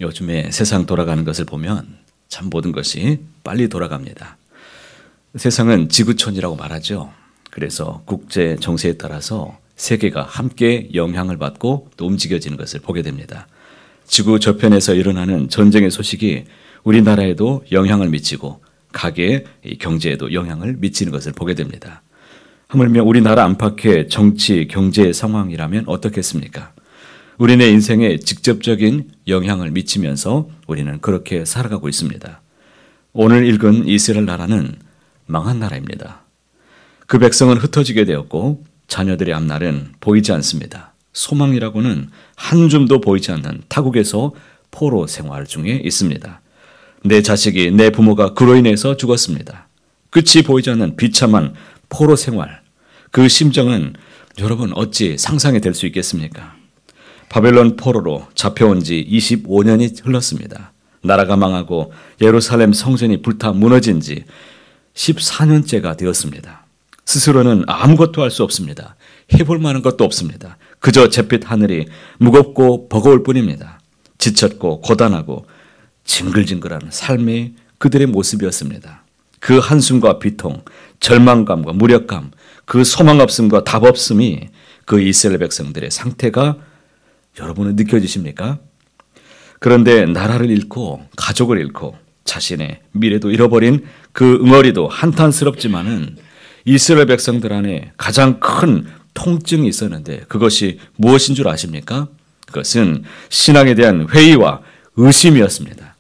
요즘에 세상 돌아가는 것을 보면 참 모든 것이 빨리 돌아갑니다. 세상은 지구촌이라고 말하죠. 그래서 국제 정세에 따라서 세계가 함께 영향을 받고 또 움직여지는 것을 보게 됩니다. 지구 저편에서 일어나는 전쟁의 소식이 우리나라에도 영향을 미치고 가계 경제에도 영향을 미치는 것을 보게 됩니다. 하물며 우리나라 안팎의 정치, 경제 상황이라면 어떻겠습니까? 우리네 인생에 직접적인 영향을 미치면서 우리는 그렇게 살아가고 있습니다. 오늘 읽은 이스라엘 나라는 망한 나라입니다. 그 백성은 흩어지게 되었고 자녀들의 앞날은 보이지 않습니다. 소망이라고는 한 줌도 보이지 않는 타국에서 포로 생활 중에 있습니다. 내 자식이, 내 부모가 그로 인해서 죽었습니다. 끝이 보이지 않는 비참한 포로 생활. 그 심정은 여러분 어찌 상상이 될 수 있겠습니까? 바벨론 포로로 잡혀온 지 25년이 흘렀습니다. 나라가 망하고 예루살렘 성전이 불타 무너진 지 14년째가 되었습니다. 스스로는 아무것도 할 수 없습니다. 해볼 만한 것도 없습니다. 그저 잿빛 하늘이 무겁고 버거울 뿐입니다. 지쳤고 고단하고 징글징글한 삶의 그들의 모습이었습니다. 그 한숨과 비통, 절망감과 무력감, 그 소망 없음과 답 없음이 그 이스라엘 백성들의 상태가 여러분은 느껴지십니까? 그런데 나라를 잃고 가족을 잃고 자신의 미래도 잃어버린 그 응어리도 한탄스럽지만은 이스라엘 백성들 안에 가장 큰 통증이 있었는데 그것이 무엇인 줄 아십니까? 그것은 신앙에 대한 회의와 의심이었습니다.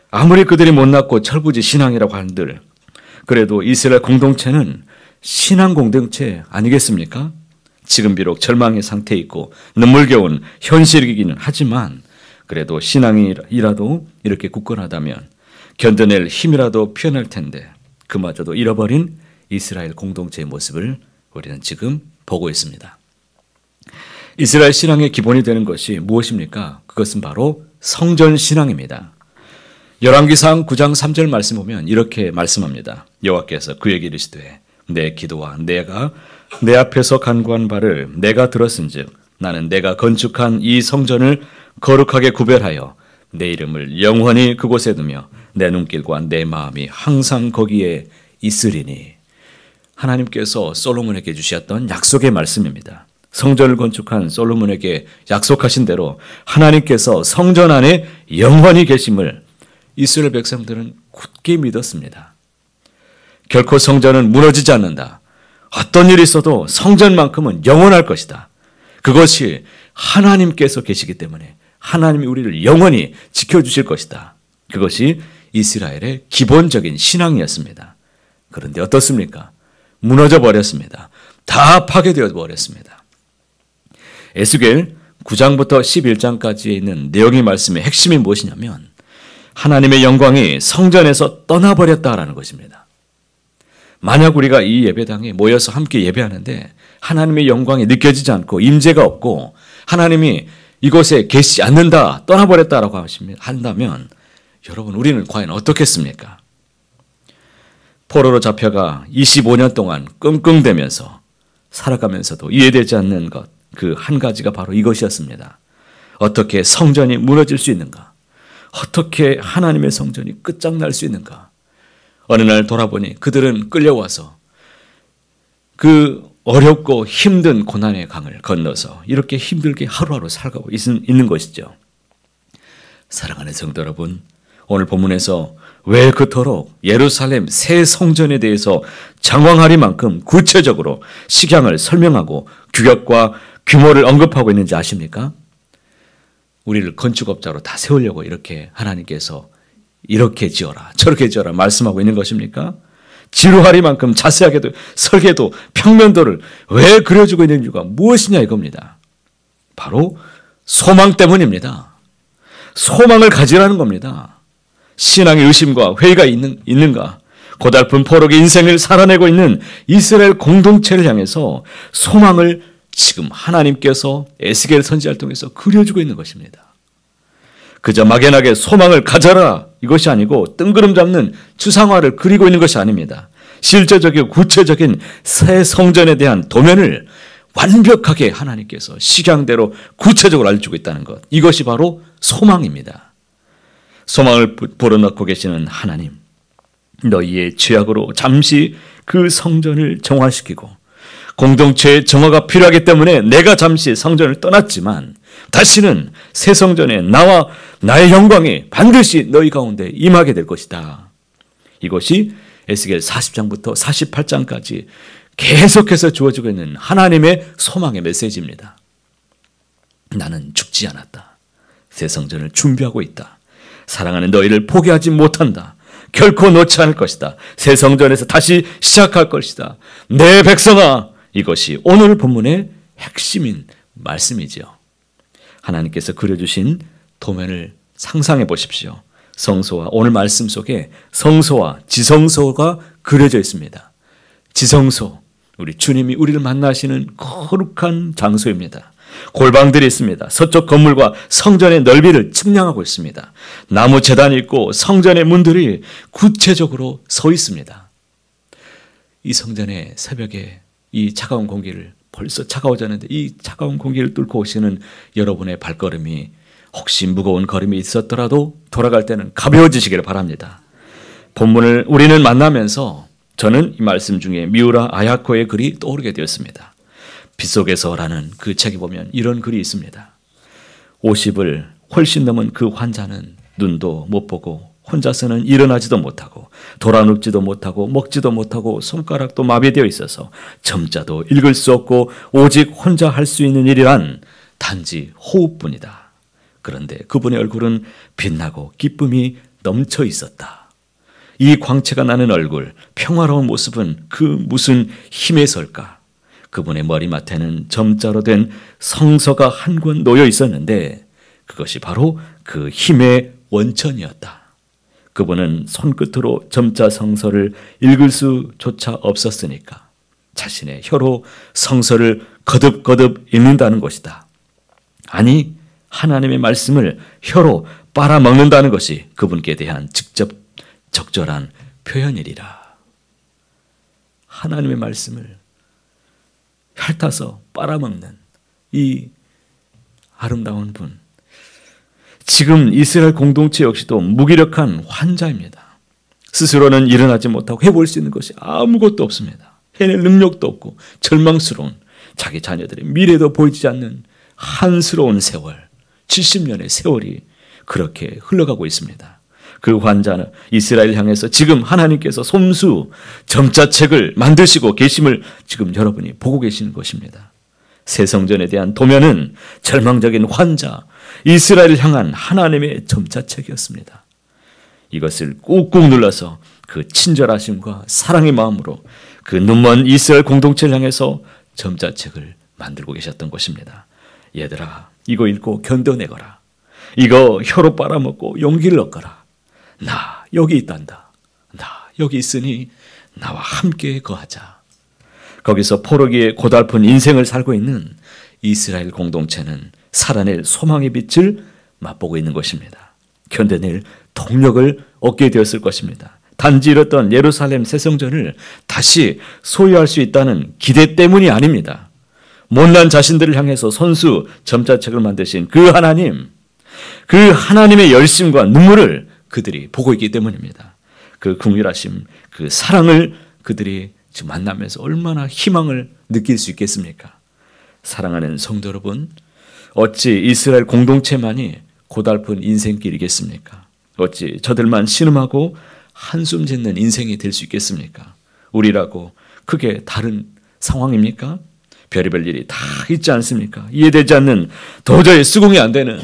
아무리 그들이 못났고 철부지 신앙이라고 한들 그래도 이스라엘 공동체는 신앙 공동체 아니겠습니까? 지금 비록 절망의 상태에 있고 눈물겨운 현실이기는 하지만 그래도 신앙이라도 이렇게 굳건하다면 견뎌낼 힘이라도 피어날 텐데 그마저도 잃어버린 이스라엘 공동체의 모습을 우리는 지금 보고 있습니다. 이스라엘 신앙의 기본이 되는 것이 무엇입니까? 그것은 바로 성전 신앙입니다. 열왕기상 9장 3절 말씀 보면 이렇게 말씀합니다. 여호와께서 그에게 이르시되 내 기도와 내가 내 앞에서 간구한 바를 내가 들었은즉 나는 내가 건축한 이 성전을 거룩하게 구별하여 내 이름을 영원히 그곳에 두며 내 눈길과 내 마음이 항상 거기에 있으리니. 하나님께서 솔로몬에게 주셨던 약속의 말씀입니다. 성전을 건축한 솔로몬에게 약속하신 대로 하나님께서 성전 안에 영원히 계심을 이스라엘 백성들은 굳게 믿었습니다. 결코 성전은 무너지지 않는다. 어떤 일이 있어도 성전만큼은 영원할 것이다. 그것이 하나님께서 계시기 때문에 하나님이 우리를 영원히 지켜주실 것이다. 그것이 이스라엘의 기본적인 신앙이었습니다. 그런데 어떻습니까? 무너져 버렸습니다. 다 파괴되어 버렸습니다. 에스겔 9장부터 11장까지에 있는 내용의 말씀의 핵심이 무엇이냐면 하나님의 영광이 성전에서 떠나버렸다라는 것입니다. 만약 우리가 이 예배당에 모여서 함께 예배하는데 하나님의 영광이 느껴지지 않고 임재가 없고 하나님이 이곳에 계시지 않는다, 떠나버렸다라고 한다면 여러분 우리는 과연 어떻겠습니까? 포로로 잡혀가 25년 동안 끙끙대면서 살아가면서도 이해되지 않는 것, 그 한 가지가 바로 이것이었습니다. 어떻게 성전이 무너질 수 있는가? 어떻게 하나님의 성전이 끝장날 수 있는가? 어느 날 돌아보니 그들은 끌려와서 그 어렵고 힘든 고난의 강을 건너서 이렇게 힘들게 하루하루 살아가고 있는 것이죠. 사랑하는 성도 여러분, 오늘 본문에서 왜 그토록 예루살렘 새 성전에 대해서 장황하리만큼 구체적으로 식양을 설명하고 규격과 규모를 언급하고 있는지 아십니까? 우리를 건축업자로 다 세우려고 이렇게 하나님께서 이렇게 지어라 저렇게 지어라 말씀하고 있는 것입니까? 지루하리만큼 자세하게도 설계도 평면도를 왜 그려주고 있는 이유가 무엇이냐 이겁니다. 바로 소망 때문입니다. 소망을 가지라는 겁니다. 신앙의 의심과 회의가 있는가? 고달픈 포로의 인생을 살아내고 있는 이스라엘 공동체를 향해서 소망을 지금 하나님께서 에스겔 선지자를 통해서 그려주고 있는 것입니다. 그저 막연하게 소망을 가져라 이것이 아니고 뜬구름 잡는 추상화를 그리고 있는 것이 아닙니다. 실제적이고 구체적인 새 성전에 대한 도면을 완벽하게 하나님께서 식양대로 구체적으로 알려주고 있다는 것. 이것이 바로 소망입니다. 소망을 불어넣고 계시는 하나님, 너희의 죄악으로 잠시 그 성전을 정화시키고 공동체의 정화가 필요하기 때문에 내가 잠시 성전을 떠났지만 다시는 새 성전에 나와 나의 영광이 반드시 너희 가운데 임하게 될 것이다. 이것이 에스겔 40장부터 48장까지 계속해서 주어지고 있는 하나님의 소망의 메시지입니다. 나는 죽지 않았다. 새 성전을 준비하고 있다. 사랑하는 너희를 포기하지 못한다. 결코 놓지 않을 것이다. 새 성전에서 다시 시작할 것이다. 내 백성아, 이것이 오늘 본문의 핵심인 말씀이지요. 하나님께서 그려주신 도면을 상상해 보십시오. 성소와 오늘 말씀 속에 성소와 지성소가 그려져 있습니다. 지성소, 우리 주님이 우리를 만나시는 거룩한 장소입니다. 골방들이 있습니다. 서쪽 건물과 성전의 넓이를 측량하고 있습니다. 나무 제단이 있고 성전의 문들이 구체적으로 서 있습니다. 이 성전의 새벽에 이 차가운 공기를, 벌써 차가워졌는데 이 차가운 공기를 뚫고 오시는 여러분의 발걸음이 혹시 무거운 걸음이 있었더라도 돌아갈 때는 가벼워지시기를 바랍니다. 본문을 우리는 만나면서 저는 이 말씀 중에 미우라 아야코의 글이 떠오르게 되었습니다. 빗속에서라는 그 책에 보면 이런 글이 있습니다. 50을 훨씬 넘은 그 환자는 눈도 못 보고 혼자서는 일어나지도 못하고 돌아눕지도 못하고 먹지도 못하고 손가락도 마비되어 있어서 점자도 읽을 수 없고 오직 혼자 할 수 있는 일이란 단지 호흡뿐이다. 그런데 그분의 얼굴은 빛나고 기쁨이 넘쳐 있었다. 이 광채가 나는 얼굴, 평화로운 모습은 그 무슨 힘에서일까? 그분의 머리맡에는 점자로 된 성서가 한 권 놓여 있었는데 그것이 바로 그 힘의 원천이었다. 그분은 손끝으로 점자 성서를 읽을 수조차 없었으니까 자신의 혀로 성서를 거듭거듭 읽는다는 것이다. 아니, 하나님의 말씀을 혀로 빨아먹는다는 것이 그분께 대한 직접 적절한 표현이리라. 하나님의 말씀을 핥아서 빨아먹는 이 아름다운 분, 지금 이스라엘 공동체 역시도 무기력한 환자입니다. 스스로는 일어나지 못하고 해볼 수 있는 것이 아무것도 없습니다. 해낼 능력도 없고 절망스러운, 자기 자녀들의 미래도 보이지 않는 한스러운 세월, 70년의 세월이 그렇게 흘러가고 있습니다. 그 환자는 이스라엘 향해서 지금 하나님께서 솜수 점자책을 만드시고 계심을 지금 여러분이 보고 계시는 것입니다. 새 성전에 대한 도면은 절망적인 환자, 이스라엘을 향한 하나님의 점자책이었습니다. 이것을 꾹꾹 눌러서 그 친절하심과 사랑의 마음으로 그 눈먼 이스라엘 공동체를 향해서 점자책을 만들고 계셨던 것입니다. 얘들아, 이거 읽고 견뎌내거라. 이거 혀로 빨아먹고 용기를 얻거라. 나 여기 있단다. 나 여기 있으니 나와 함께 거하자. 거기서 포로기에 고달픈 인생을 살고 있는 이스라엘 공동체는 살아낼 소망의 빛을 맛보고 있는 것입니다. 견뎌낼 동력을 얻게 되었을 것입니다. 단지 잃었던 예루살렘 새 성전을 다시 소유할 수 있다는 기대 때문이 아닙니다. 못난 자신들을 향해서 손수 점자책을 만드신 그 하나님, 그 하나님의 열심과 눈물을 그들이 보고 있기 때문입니다. 그 긍휼하심, 그 사랑을 그들이 지금 만나면서 얼마나 희망을 느낄 수 있겠습니까? 사랑하는 성도 여러분, 어찌 이스라엘 공동체만이 고달픈 인생길이겠습니까? 어찌 저들만 신음하고 한숨 짓는 인생이 될 수 있겠습니까? 우리라고 크게 다른 상황입니까? 별의별 일이 다 있지 않습니까? 이해되지 않는, 도저히 수긍이 안 되는,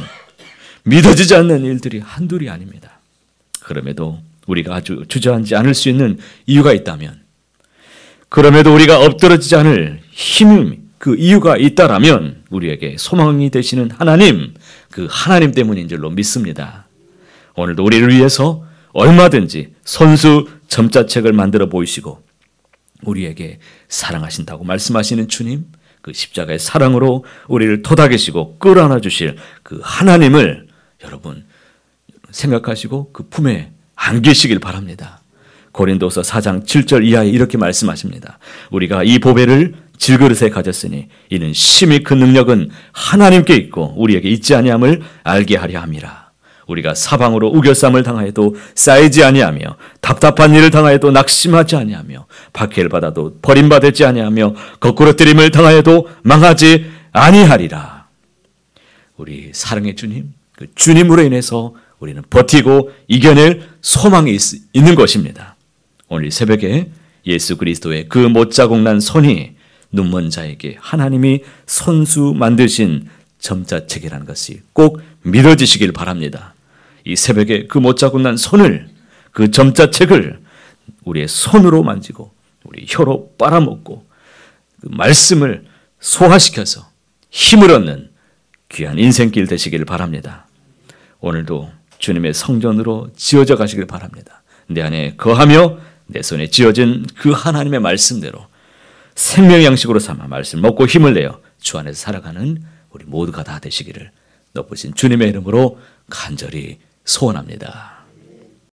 믿어지지 않는 일들이 한둘이 아닙니다. 그럼에도 우리가 아주 주저앉지 않을 수 있는 이유가 있다면, 그럼에도 우리가 엎드러지지 않을 힘, 그 이유가 있다라면 우리에게 소망이 되시는 하나님, 그 하나님 때문인 줄로 믿습니다. 오늘도 우리를 위해서 얼마든지 손수 점자책을 만들어 보이시고 우리에게 사랑하신다고 말씀하시는 주님, 그 십자가의 사랑으로 우리를 토닥이시고 끌어안아 주실 그 하나님을 여러분 생각하시고 그 품에 안기시길 바랍니다. 고린도서 4장 7절 이하에 이렇게 말씀하십니다. 우리가 이 보배를 질그릇에 가졌으니 이는 심히 그 능력은 하나님께 있고 우리에게 있지 아니함을 알게 하려 함이라. 우리가 사방으로 우겨쌈을 당하여도 쌓이지 아니하며 답답한 일을 당하여도 낙심하지 아니하며 박해를 받아도 버림받지 아니하며 거꾸로 뜨림을 당하여도 망하지 아니하리라. 우리 사랑의 주님, 그 주님으로 인해서 우리는 버티고 이겨낼 소망이 있는 것입니다. 오늘 새벽에 예수 그리스도의 그 못자국 난 손이 눈먼 자에게 하나님이 손수 만드신 점자책이라는 것이 꼭 믿어지시길 바랍니다. 이 새벽에 그 못자국 난 손을, 그 점자책을 우리의 손으로 만지고 우리 혀로 빨아먹고 그 말씀을 소화시켜서 힘을 얻는 귀한 인생길 되시길 바랍니다. 오늘도 주님의 성전으로 지어져 가시길 바랍니다. 내 안에 거하며 내 손에 지어진 그 하나님의 말씀대로 생명의 양식으로 삼아 말씀 먹고 힘을 내어 주 안에서 살아가는 우리 모두가 다 되시기를 높으신 주님의 이름으로 간절히 소원합니다.